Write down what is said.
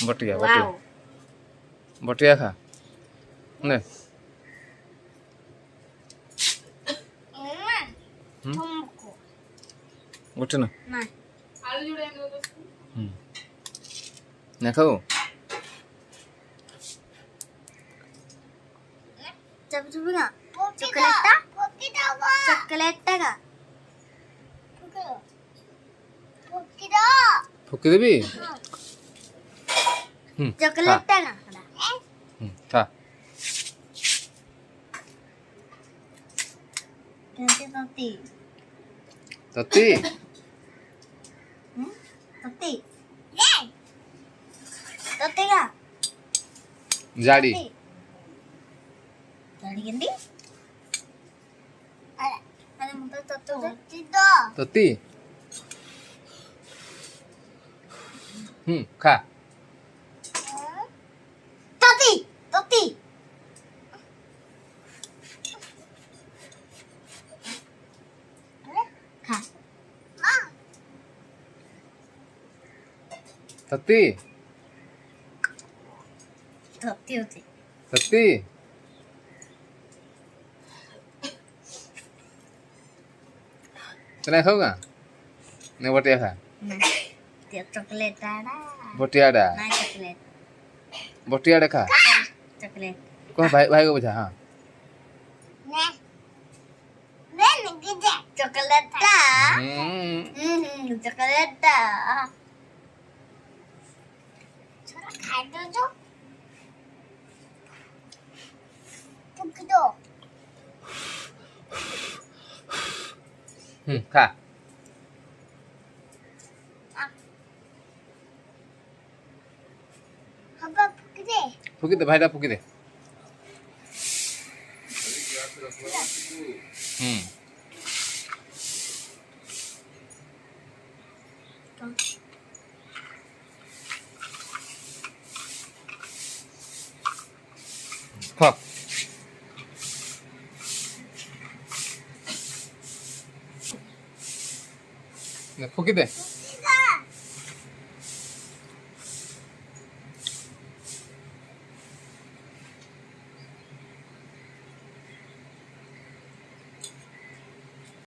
বটিয়া Wow. বটিয়া খা নে Tumko. উঠে না Nah. না খাও Coba nggak? Coklat? Coklat nggak? ফুকি দিবি Coklat nggak? খা Tati. ততি Tati. Tati nggak? জাড়ি Jadi ganti? Ada muka tatu. ততি খা Tati. Tati. Kak. ততি Tati. Tati. ততি Kena kau nggak? Ini boti apa? Dia coklat ada. Boti ada. Nah coklat. Boti ada kah? Coklat. Kau baik baik kau baca ha? Nah. Nah gede. Coklat dah. Coklat dah. Cara kado tu. Begitu. খা Apa begitu? ফুকি দে ভাইটা ফুকি দে খা ফুকি দে